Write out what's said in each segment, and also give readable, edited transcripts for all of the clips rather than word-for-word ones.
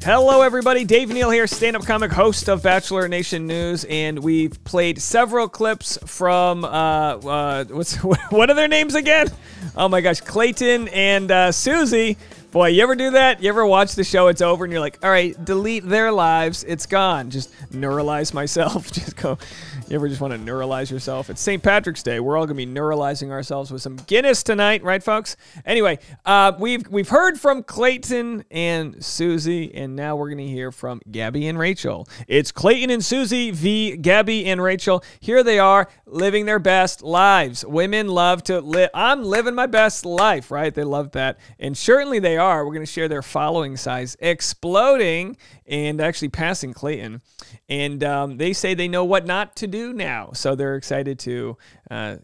Hello, everybody. Dave Neal here, stand-up comic, host of Bachelor Nation News, and we've played several clips from what are their names again? Oh my gosh, Clayton and Susie. Boy, you ever do that? You ever watch the show, it's over, and you're like, all right, delete their lives, it's gone. Just neuralize myself. Just go. You ever just want to neuralize yourself? It's St. Patrick's Day. We're all going to be neuralizing ourselves with some Guinness tonight, right, folks? Anyway, we've heard from Clayton and Susie, and now we're going to hear from Gabby and Rachel. It's Clayton and Susie v. Gabby and Rachel. Here they are, living their best lives. Women love to live. I'm living my best life, right? They love that. And certainly they are. We're going to share their following size exploding and actually passing Clayton. And they say they know what not to do now. So they're excited to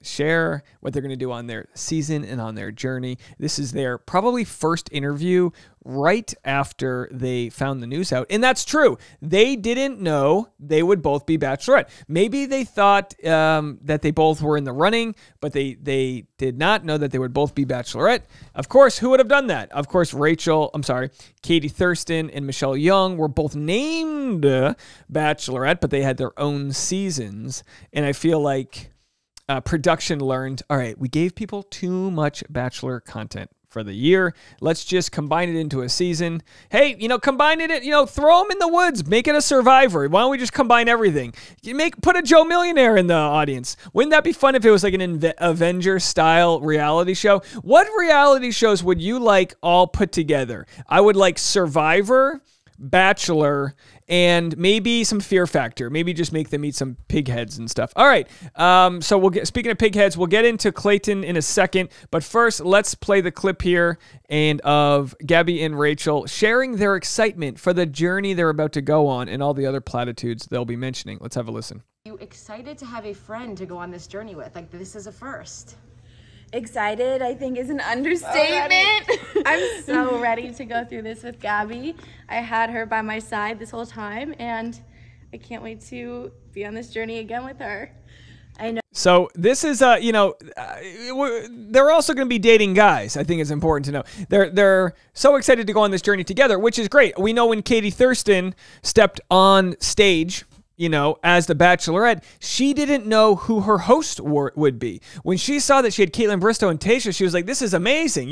share what they're going to do on their season and on their journey. This is their probably first interview right after they found the news out. And that's true. They didn't know they would both be Bachelorette. Maybe they thought that they both were in the running, but they did not know that they would both be Bachelorette. Of course, who would have done that? Of course, Katie Thurston and Michelle Young were both named Bachelorette, but they had their own seasons. And I feel like production learned, all right, we gave people too much Bachelor content for the year. Let's just combine it into a season. Hey, combine it, throw them in the woods, make it a Survivor. Why don't we just combine everything? Put a Joe Millionaire in the audience. Wouldn't that be fun if it was like an Avenger-style reality show? What reality shows would you like all put together? I would like Survivor, Bachelor, and maybe some Fear Factor. Maybe just make them eat some pig heads and stuff. All right. So speaking of pig heads, we'll get into Clayton in a second. But first, let's play the clip here and of Gabby and Rachel sharing their excitement for the journey they're about to go on and all the other platitudes they'll be mentioning. Let's have a listen. Are you excited to have a friend to go on this journey with? Like, this is a first. Excited, I think, is an understatement. I'm so ready to go through this with Gabby. I had her by my side this whole time, and I can't wait to be on this journey again with her. I know. So this is, they're also going to be dating guys. I think it's important to know. They're so excited to go on this journey together, which is great. We know when Katie Thurston stepped on stage, as the Bachelorette, she didn't know who her host would be. When she saw that she had Caitlin Bristow and Tayshia, she was like, this is amazing,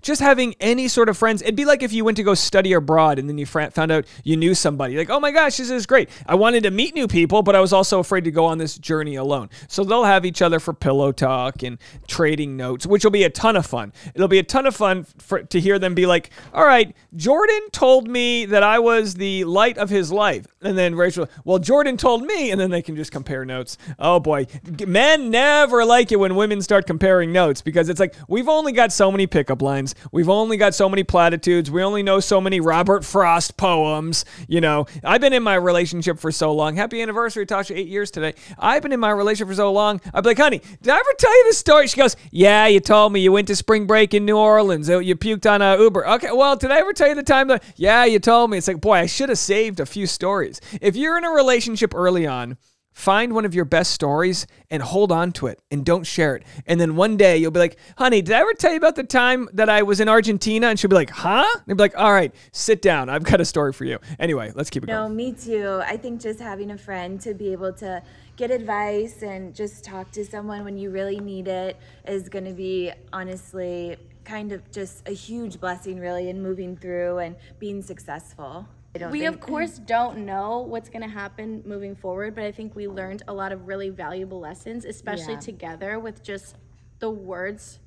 Just having any sort of friends. It'd be like if you went to go study abroad and then you found out you knew somebody. Like, oh my gosh, this is great. I wanted to meet new people, but I was also afraid to go on this journey alone. So they'll have each other for pillow talk and trading notes, which will be a ton of fun. It'll be a ton of fun to hear them be like, all right, Jordan told me that I was the light of his life. And then Rachel, well, Jordan told me, and then they can just compare notes. Oh boy, men never like it when women start comparing notes because it's like, we've only got so many pickup lines. We've only got so many platitudes. We only know so many Robert Frost poems. I've been in my relationship for so long. Happy anniversary, Tasha, 8 years today. I've been in my relationship for so long. I'd be like, honey, did I ever tell you this story? She goes, yeah, you told me you went to spring break in New Orleans. You puked on a Uber. Okay, well, did I ever tell you the time that, yeah, you told me. It's like, boy, I should have saved a few stories. If you're in a relationship early on, find one of your best stories and hold on to it and don't share it. And then one day you'll be like, honey, did I ever tell you about the time that I was in Argentina? And she'll be like, huh? And you'll be like, all right, sit down. I've got a story for you. Anyway, let's keep it going. No, me too. I think just having a friend to be able to get advice and just talk to someone when you really need it is going to be, honestly, kind of just a huge blessing, really, in moving through and being successful. We, of course, don't know what's going to happen moving forward, but I think we learned a lot of really valuable lessons, especially together with just the words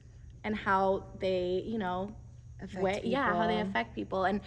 and how they, how they affect people. And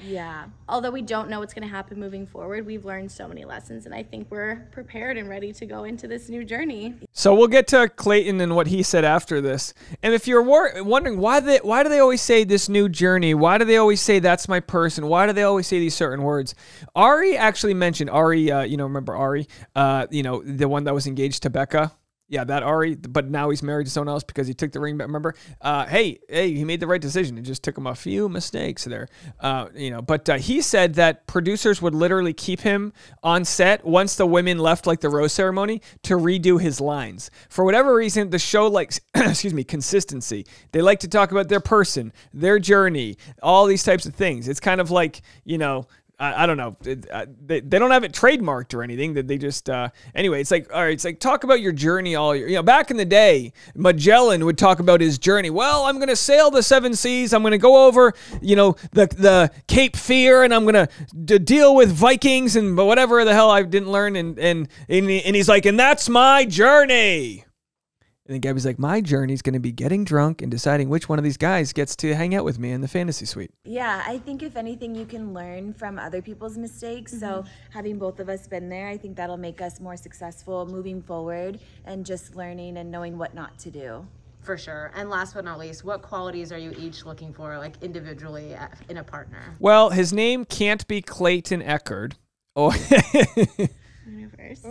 although we don't know what's going to happen moving forward, we've learned so many lessons, and I think we're prepared and ready to go into this new journey. So we'll get to Clayton and what he said after this. And if you're wondering why do they always say this new journey? Why do they always say that's my person? Why do they always say these certain words? Ari actually mentioned remember Ari, the one that was engaged to Becca. Yeah, that Ari, but now he's married to someone else because he took the ring back. Remember? Hey, he made the right decision. It just took him a few mistakes there. But he said that producers would literally keep him on set once the women left, like the rose ceremony, to redo his lines. For whatever reason, the show likes, consistency. They like to talk about their person, their journey, all these types of things. It's kind of like, I don't know. They don't have it trademarked or anything. That they just anyway. It's like, all right. It's like, talk about your journey. Back in the day, Magellan would talk about his journey. Well, I'm gonna sail the 7 seas. I'm gonna go over the Cape Fear, and I'm gonna deal with Vikings and whatever the hell I didn't learn. And he's like, and that's my journey. And then Gabby's like, my journey's going to be getting drunk and deciding which one of these guys gets to hang out with me in the fantasy suite. Yeah, I think if anything, you can learn from other people's mistakes. So having both of us been there, I think that'll make us more successful moving forward and just learning and knowing what not to do. For sure. And last but not least, what qualities are you each looking for, like individually in a partner? Well, his name can't be Clayton Eckerd. Oh.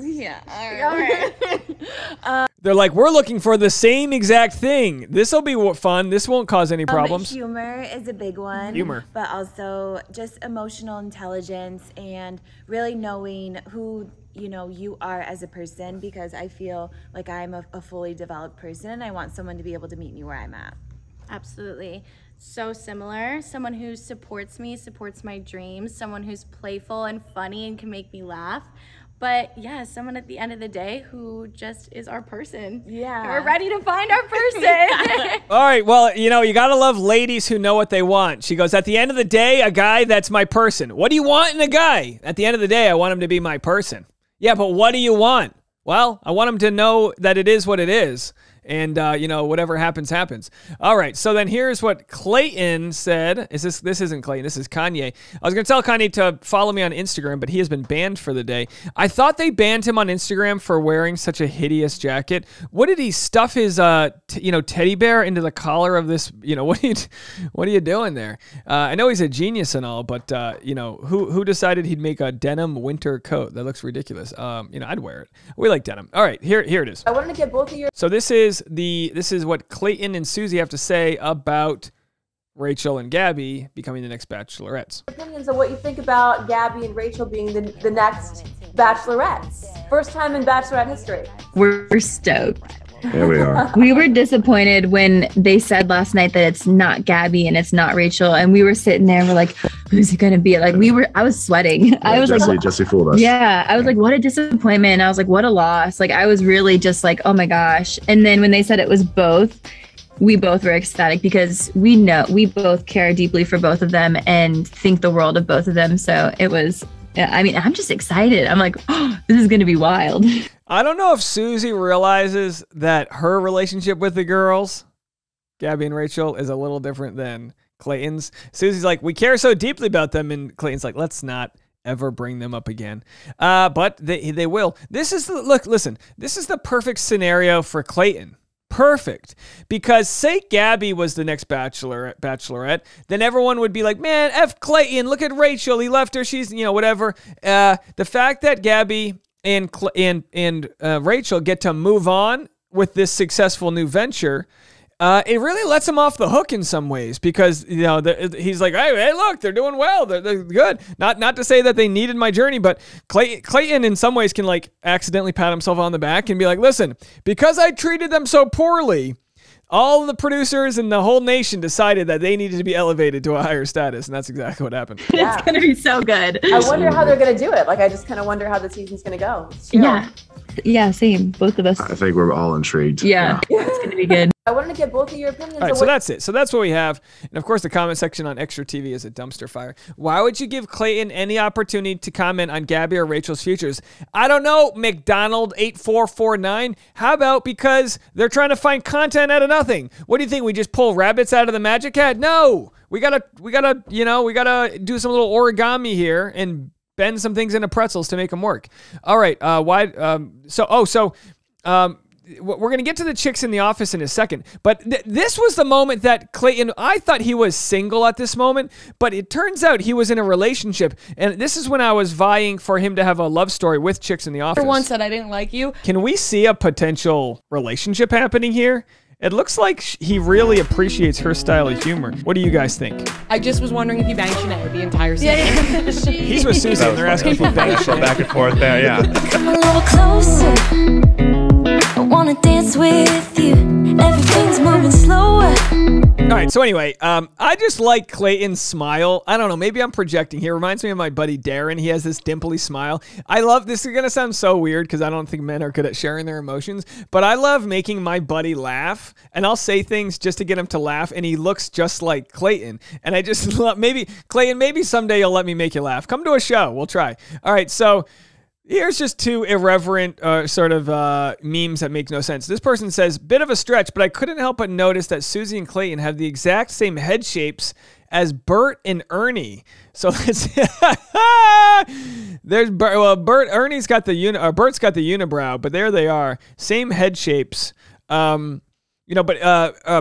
Yeah, all right. They're like, we're looking for the same exact thing. This will be fun. This won't cause any problems. Humor is a big one. Humor. But also just emotional intelligence and really knowing who you are as a person, because I feel like I'm a fully developed person and I want someone to be able to meet me where I'm at. Absolutely. So similar. Someone who supports me, supports my dreams, someone who's playful and funny and can make me laugh. But yeah, someone at the end of the day who just is our person. Yeah. We're ready to find our person. All right. Well, you got to love ladies who know what they want. She goes, at the end of the day, a guy, that's my person. What do you want in a guy? At the end of the day, I want him to be my person. Yeah, but what do you want? Well, I want him to know that it is what it is. And, whatever happens, happens. All right, so then here's what Clayton said. This isn't Clayton, this is Kanye. I was going to tell Kanye to follow me on Instagram, but he has been banned for the day. I thought they banned him on Instagram for wearing such a hideous jacket. What did he stuff his, teddy bear into the collar of this? What are you doing there? I know he's a genius and all, but, who decided he'd make a denim winter coat? That looks ridiculous. I'd wear it. We like denim. All right, here it is. I wanted to get both of your... So this is what Clayton and Susie have to say about Rachel and Gabby becoming the next Bachelorettes. Opinions on what you think about Gabby and Rachel being the next Bachelorettes. First time in Bachelorette history. We're stoked. There we are. We were disappointed when they said last night that it's not Gabby and it's not Rachel, and we were sitting there and we're like, who's it gonna be? Like I was sweating. Yeah, I was Jesse fooled us. Yeah, I was like, what a disappointment. I was like, what a loss. Like I was really just like, oh my gosh. And then when they said it was both, we both were ecstatic because we know we both care deeply for both of them and think the world of both of them. So it was, I'm just excited. I'm like, oh, this is gonna be wild. I don't know if Susie realizes that her relationship with the girls, Gabby and Rachel, is a little different than Clayton's. Susie's like, we care so deeply about them, and Clayton's like, let's not ever bring them up again. But they will. This is this is the perfect scenario for Clayton. Perfect. Because say Gabby was the next Bachelorette, then everyone would be like, man, F Clayton, look at Rachel. He left her. She's, whatever. The fact that Gabby and Rachel get to move on with this successful new venture, it really lets him off the hook in some ways because, he's like, hey, look, they're doing well. They're good. Not to say that they needed my journey, but Clayton in some ways can like accidentally pat himself on the back and be like, listen, because I treated them so poorly, all of the producers and the whole nation decided that they needed to be elevated to a higher status, and that's exactly what happened. Yeah. It's gonna be so good. I wonder how they're gonna do it. Like, I just kind of wonder how the season's gonna go. Yeah, same. Both of us. I think we're all intrigued. Yeah. It's gonna be good. I wanted to get both of your opinions. All right, so that's it. So that's what we have. And of course, the comment section on Extra TV is a dumpster fire. Why would you give Clayton any opportunity to comment on Gabby or Rachel's futures? I don't know, McDonald8449. How about because they're trying to find content out of nothing? What do you think? We just pull rabbits out of the magic hat? No. We gotta do some little origami here and bend some things into pretzels to make them work. All right. We're going to get to the chicks in the office in a second, but this was the moment that Clayton, I thought he was single at this moment, but it turns out he was in a relationship, and this is when I was vying for him to have a love story with chicks in the office. For once said I didn't like you. Can we see a potential relationship happening here? It looks like he really appreciates her style of humor. What do you guys think? I just was wondering if you banged Sinead the entire season. He's with Susie, and they're asking if he banged Sinead. Back and forth there, yeah. Come a little closer. I wanna dance with you. Everything's moving slower. All right, so anyway, I just like Clayton's smile. I don't know, maybe I'm projecting here. Reminds me of my buddy Darren. He has this dimply smile. I love, this is going to sound so weird because I don't think men are good at sharing their emotions, but I love making my buddy laugh, and I'll say things just to get him to laugh, and he looks just like Clayton. And I just love, maybe, Clayton, maybe someday you'll let me make you laugh. Come to a show. We'll try. All right, so here's just two irreverent sort of memes that make no sense. This person says, bit of a stretch, but I couldn't help but notice that Susie and Clayton have the exact same head shapes as Bert and Ernie. So let's there's Bert. Ernie's got the Bert's got the unibrow, but there they are, same head shapes. But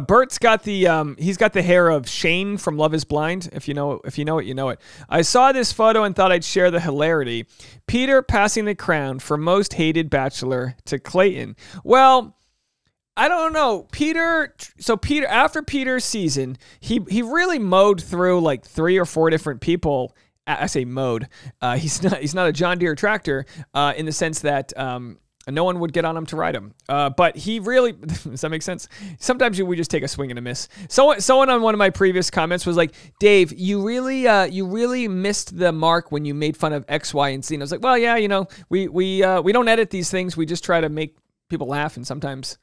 Bert's got the he's got the hair of Shane from Love Is Blind. If you know it, you know it. I saw this photo and thought I'd share the hilarity. Peter passing the crown for most hated bachelor to Clayton. Well, I don't know. Peter, after Peter's season, he really mowed through like 3 or 4 different people. I say mowed. He's not a John Deere tractor in the sense that no one would get on him to ride him. But he really, does that make sense? Sometimes we just take a swing and a miss. Someone on one of my previous comments was like, Dave, you really missed the mark when you made fun of X, Y, and Z. And I was like, well, yeah, we don't edit these things. We just try to make people laugh. And sometimes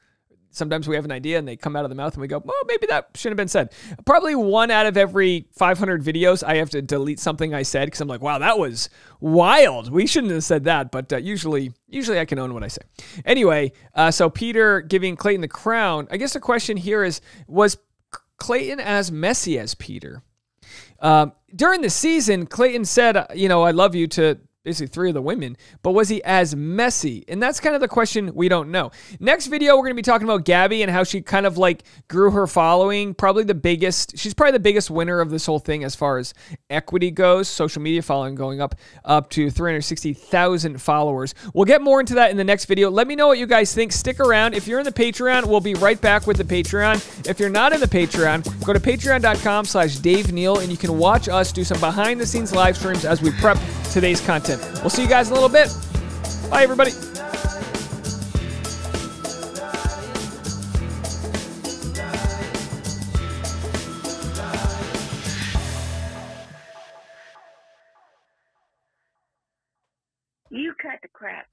we have an idea and they come out of the mouth and we go, well, maybe that shouldn't have been said. Probably 1 out of every 500 videos, I have to delete something I said because I'm like, wow, that was wild. We shouldn't have said that. But usually I can own what I say. Anyway, so Peter giving Clayton the crown. I guess the question here is, was Clayton as messy as Peter? During the season, Clayton said, I love you to basically 3 of the women, but was he as messy? And that's kind of the question we don't know. Next video, we're going to be talking about Gabby and how she kind of like grew her following. She's probably the biggest winner of this whole thing as far as equity goes. Social media following going up to 360,000 followers. We'll get more into that in the next video. Let me know what you guys think. Stick around. If you're in the Patreon, we'll be right back with the Patreon. If you're not in the Patreon, go to patreon.com/Dave Neal and you can watch us do some behind the scenes live streams as we prep today's content. We'll see you guys in a little bit. Bye, everybody. You cut the crap.